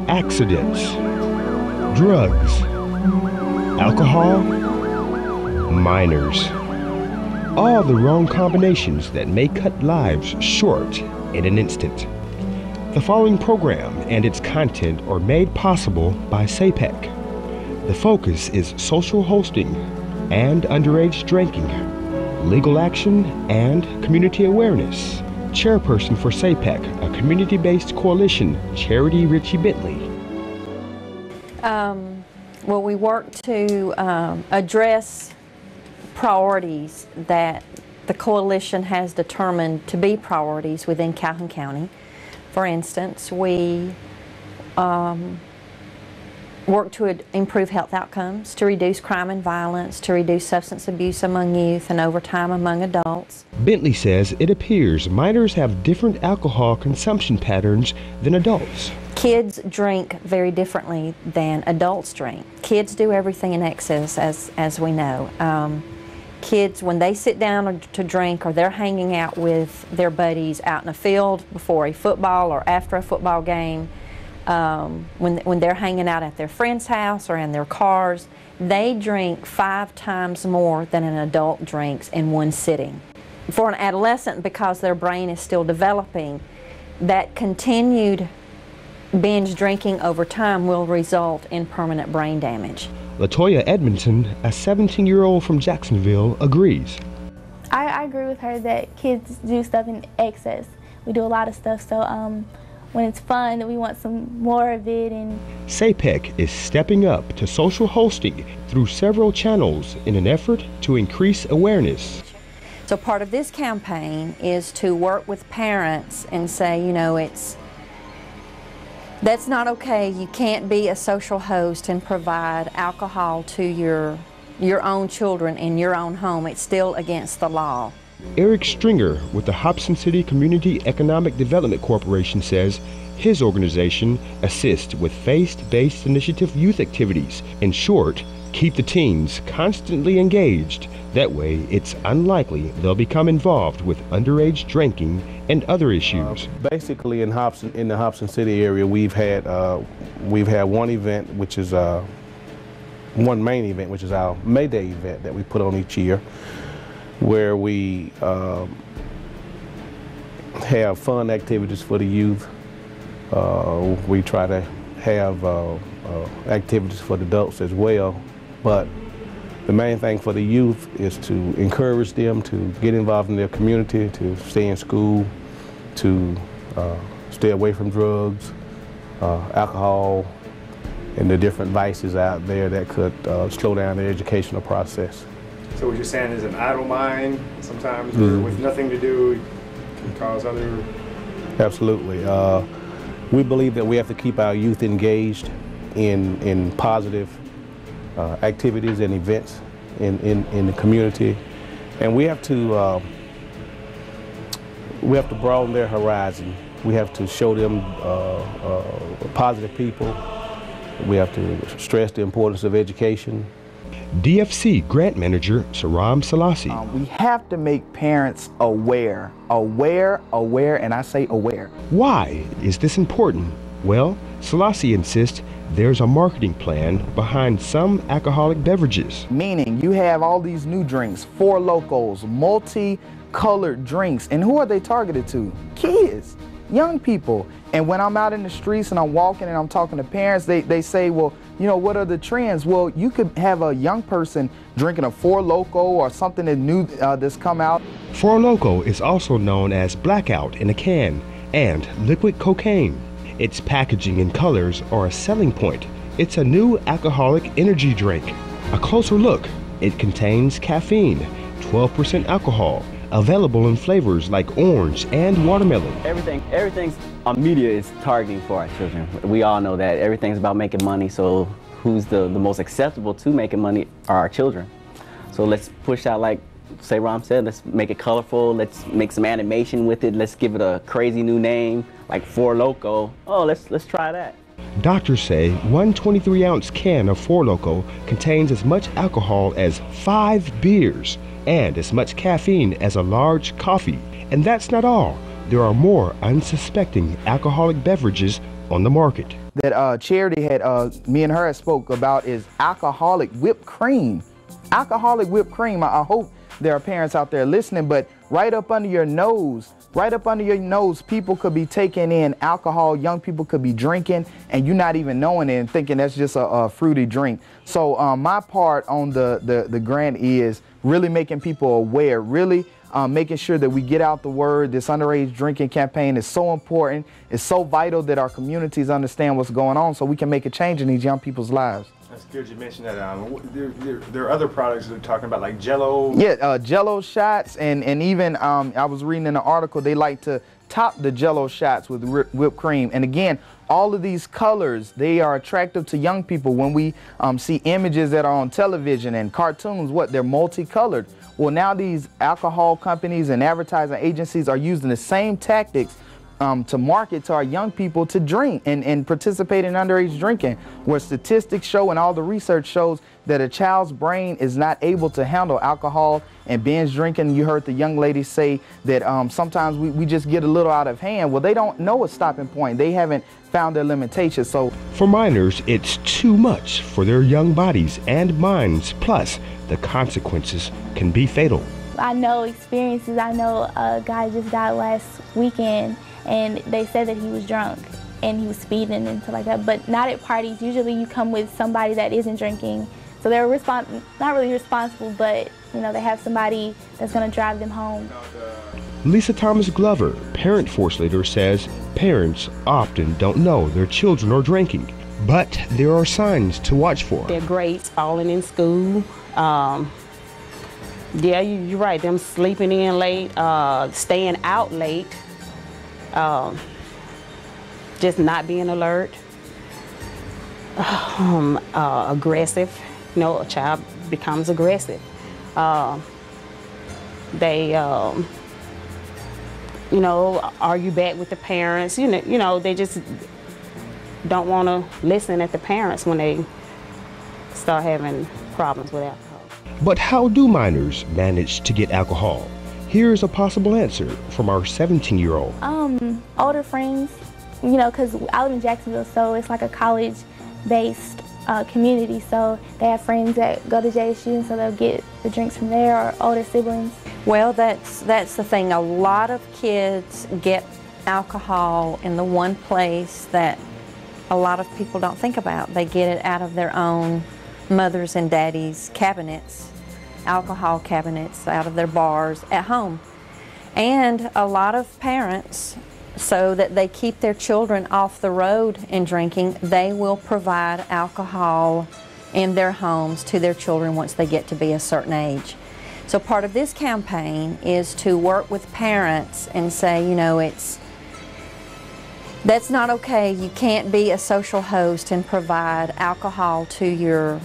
accidents, drugs, alcohol, minors. All the wrong combinations that may cut lives short in an instant. The following program and its content are made possible by SAPAC. The focus is social hosting and underage drinking, legal action, and community awareness. Chairperson for SAPAC, a community-based coalition, Charity Richey-Bentley. Well, we work to address priorities that the coalition has determined to be priorities within Calhoun County. For instance, we work to improve health outcomes, to reduce crime and violence, to reduce substance abuse among youth, and over time among adults. Bentley says it appears minors have different alcohol consumption patterns than adults. Kids drink very differently than adults drink. Kids do everything in excess, as we know. Kids, when they sit down to drink, or they're hanging out with their buddies out in a field before a football or after a football game, when they're hanging out at their friend's house or in their cars, they drink 5 times more than an adult drinks in one sitting. For an adolescent, because their brain is still developing, that continued binge drinking over time will result in permanent brain damage. LaToya Edmondson, a 17-year-old from Jacksonville, agrees. I agree with her that kids do stuff in excess. We do a lot of stuff, so when it's fun, we want some more of it. And SAPAC is stepping up to social hosting through several channels in an effort to increase awareness. So part of this campaign is to work with parents and say, you know, that's not okay. You can't be a social host and provide alcohol to your own children in your own home. It's still against the law. Eric Stringer with the Hobson City Community Economic Development Corporation says his organization assists with faith-based initiative youth activities. In short, keep the teens constantly engaged. That way, it's unlikely they'll become involved with underage drinking and other issues. Basically, in the Hobson City area, we've had one event, which is one main event, which is our May Day event that we put on each year, where we have fun activities for the youth. We try to have activities for the adults as well, but the main thing for the youth is to encourage them to get involved in their community, to stay in school, to stay away from drugs, alcohol, and the different vices out there that could slow down their educational process. So what you're saying is an idle mind sometimes, or with nothing to do, can cause other... Absolutely. We believe that we have to keep our youth engaged in positive activities and events in the community, and we have to broaden their horizon. We have to show them positive people. We have to stress the importance of education. DFC Grant Manager Saram Selassie. We have to make parents aware, and I say aware. Why is this important? Well, Selassie insists there's a marketing plan behind some alcoholic beverages. Meaning you have all these new drinks, Four Locos, multi-colored drinks, and who are they targeted to? Kids, young people. And when I'm out in the streets and I'm walking and I'm talking to parents, they say, well, you know, what are the trends? Well, you could have a young person drinking a Four Loko or something that new that's come out. Four Loko is also known as Blackout in a can and liquid cocaine. Its packaging and colors are a selling point. It's a new alcoholic energy drink. A closer look, it contains caffeine, 12% alcohol, available in flavors like orange and watermelon. Everything's media is targeting for our children. We all know that everything's about making money, so who's the most acceptable to making money are our children. So let's push out, like say Ram said, let's make it colorful, let's make some animation with it, let's give it a crazy new name like Four Loko. Oh, let's try that. Doctors say one 23-ounce can of Four Loko contains as much alcohol as 5 beers and as much caffeine as a large coffee. And that's not all. There are more unsuspecting alcoholic beverages on the market. That Charity had, me and her had spoke about is alcoholic whipped cream. Alcoholic whipped cream. I hope there are parents out there listening, but right up under your nose, people could be taking in alcohol, young people could be drinking, and you're not even knowing it and thinking that's just a fruity drink. So my part on the grant is really making people aware, really making sure that we get out the word. This underage drinking campaign is so important. It's so vital that our communities understand what's going on so we can make a change in these young people's lives. That's good you mentioned that. There are other products that are talking about, like Jello. Yeah, Jello shots, and even I was reading in an article they like to top the Jello shots with whipped cream. And again, all of these colors, they are attractive to young people. When we see images that are on television and cartoons, they're multicolored. Well, now these alcohol companies and advertising agencies are using the same tactics to market to our young people to drink and participate in underage drinking, where statistics show and all the research shows that a child's brain is not able to handle alcohol and binge drinking. You heard the young lady say that sometimes we just get a little out of hand. Well, they don't know a stopping point. They haven't found their limitations. So for minors, it's too much for their young bodies and minds. Plus, the consequences can be fatal. I know experiences. I know a guy just died last weekend, and they said that he was drunk and he was speeding and stuff like that, but not at parties. Usually you come with somebody that isn't drinking, so they're not really responsible, but you know, they have somebody that's going to drive them home. Lisa Thomas Glover, parent force leader, says parents often don't know their children are drinking, but there are signs to watch for. Their grades falling in school. Yeah, you're right, them sleeping in late, staying out late, just not being alert, aggressive. You know, a child becomes aggressive. They, you know, argue back with the parents. You know, they just don't want to listen at the parents when they start having problems with alcohol. But how do minors manage to get alcohol? Here's a possible answer from our 17-year-old. Older friends, you know, because I live in Jacksonville, so it's like a college-based community, so they have friends that go to JSU, and so they'll get the drinks from there, or older siblings. Well, that's the thing. A lot of kids get alcohol in the one place that a lot of people don't think about. They get it out of their own mothers and daddies' cabinets, alcohol cabinets, out of their bars at home. And a lot of parents, so that they keep their children off the road in drinking, they will provide alcohol in their homes to their children once they get to be a certain age. So part of this campaign is to work with parents and say, you know, that's not okay. You can't be a social host and provide alcohol to your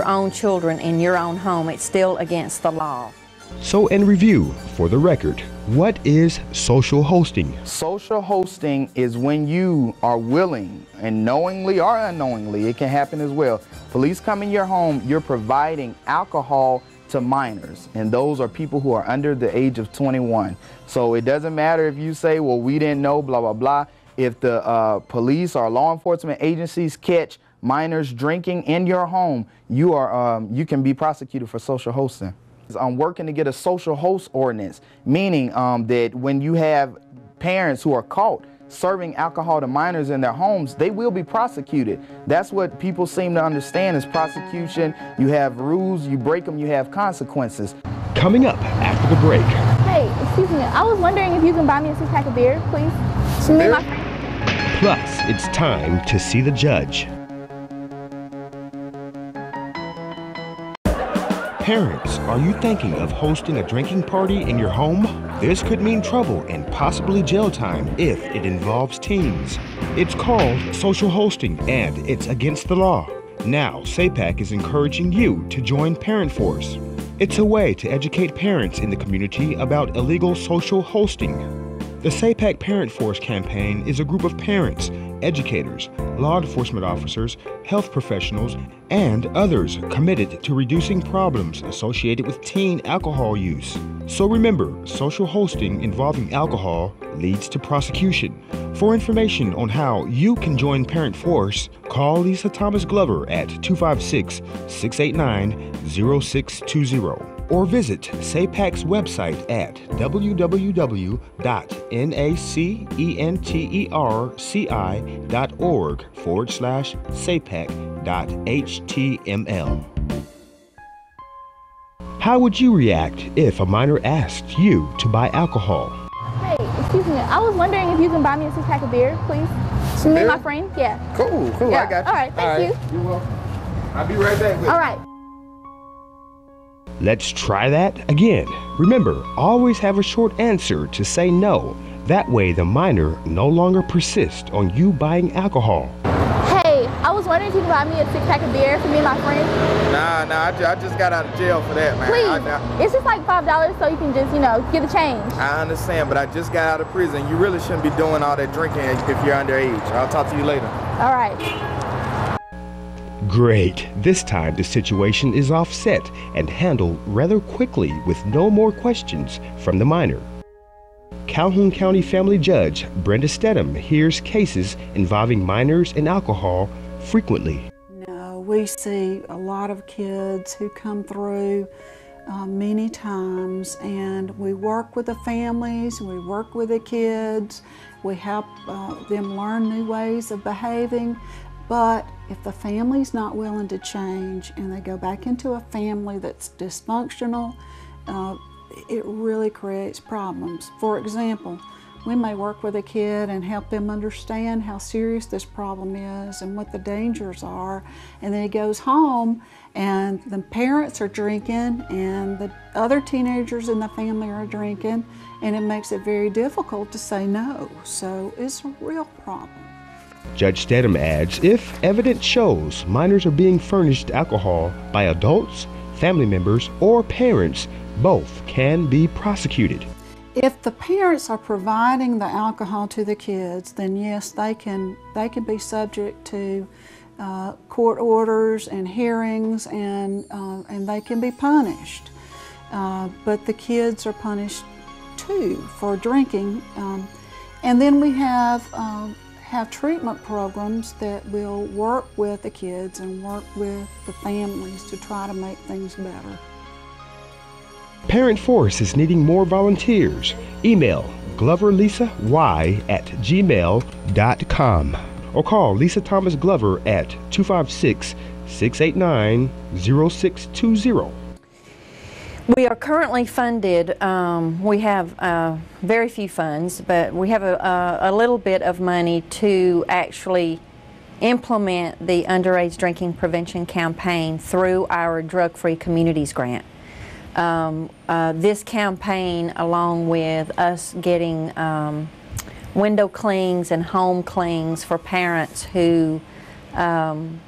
own children in your own home. It's still against the law. So in review, for the record, what is social hosting? Social hosting is when you are willing, and knowingly or unknowingly, it can happen as well. Police come in your home, you're providing alcohol to minors, and those are people who are under the age of 21. So it doesn't matter if you say, well, we didn't know, blah, blah, blah. If the police or law enforcement agencies catch minors drinking in your home, you can be prosecuted for social hosting. I'm working to get a social host ordinance, meaning that when you have parents who are caught serving alcohol to minors in their homes, they will be prosecuted. That's what people seem to understand is prosecution. You have rules, you break them, you have consequences. Coming up after the break. Hey, excuse me, I was wondering if you can buy me a 6-pack of beer, please. Me and my friend. Plus, it's time to see the judge. Parents, are you thinking of hosting a drinking party in your home? This could mean trouble and possibly jail time if it involves teens. It's called social hosting and it's against the law. Now, SAPAC is encouraging you to join Parent Force. It's a way to educate parents in the community about illegal social hosting. The SAPAC Parent Force campaign is a group of parents, educators, law enforcement officers, health professionals, and others committed to reducing problems associated with teen alcohol use. So remember, social hosting involving alcohol leads to prosecution. For information on how you can join Parent Force, call Lisa Thomas Glover at 256-689-0620 or visit SAPAC's website at www.nacenterci.org/SAPAC.html. How would you react if a minor asked you to buy alcohol? Hey, excuse me. I was wondering if you can buy me a 6-pack of beer, please. To me and my friend. Yeah. Cool, Yeah. I got you. All right, thank you. You're welcome. I'll be right back with you. All right. Let's try that again. Remember, always have a short answer to say no. That way the minor no longer persists on you buying alcohol. Hey, I was wondering if you could buy me a 6-pack of beer for me and my friend. Nah, I just got out of jail for that, man. Please. It's just like $5 so you can just, get the change. I understand, but I just got out of prison. You really shouldn't be doing all that drinking if you're underage. I'll talk to you later. All right. Great. This time the situation is offset and handled rather quickly with no more questions from the minor. Calhoun County Family Judge Brenda Stedham hears cases involving minors and alcohol frequently. No, we see a lot of kids who come through many times, and we work with the families, we work with the kids, we help them learn new ways of behaving. But if the family's not willing to change and they go back into a family that's dysfunctional, it really creates problems. For example, we may work with a kid and help them understand how serious this problem is and what the dangers are, and then he goes home and the parents are drinking and the other teenagers in the family are drinking, and it makes it very difficult to say no. So it's a real problem. Judge Stedham adds, if evidence shows minors are being furnished alcohol by adults, family members, or parents, both can be prosecuted. If the parents are providing the alcohol to the kids, then yes, they can be subject to court orders and hearings, and they can be punished. But the kids are punished too for drinking. And then we have treatment programs that will work with the kids and work with the families to try to make things better. Parent Force is needing more volunteers. Email gloverlisay@gmail.com or call Lisa Thomas Glover at 256-689-0620. We are currently funded. We have very few funds, but we have a little bit of money to actually implement the underage drinking prevention campaign through our Drug-Free Communities grant. This campaign, along with us getting window clings and home clings for parents who want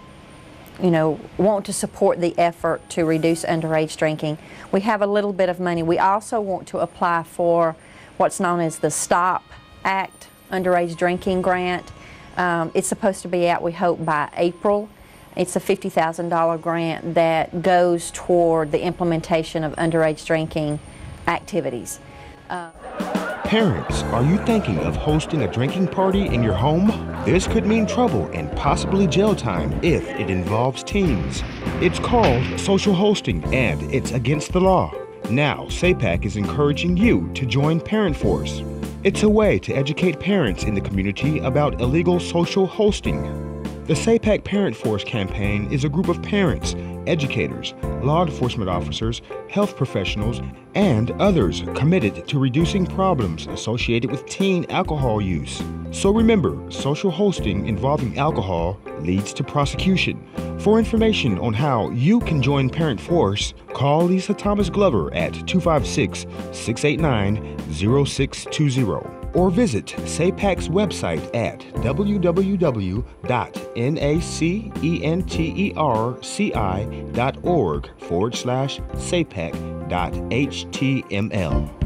to support the effort to reduce underage drinking. We have a little bit of money. We also want to apply for what's known as the STOP Act underage drinking grant. It's supposed to be out, we hope, by April. It's a $50,000 grant that goes toward the implementation of underage drinking activities. Parents, are you thinking of hosting a drinking party in your home? This could mean trouble and possibly jail time if it involves teens. It's called social hosting, and it's against the law. Now, SAPAC is encouraging you to join Parent Force. It's a way to educate parents in the community about illegal social hosting. The SAPAC Parent Force campaign is a group of parents, educators, law enforcement officers, health professionals, and others committed to reducing problems associated with teen alcohol use. So remember, social hosting involving alcohol leads to prosecution. For information on how you can join Parent Force, call Lisa Thomas Glover at 256-689-0620 or visit SAPAC's website at www.nacenterci.org/SAPAC.html.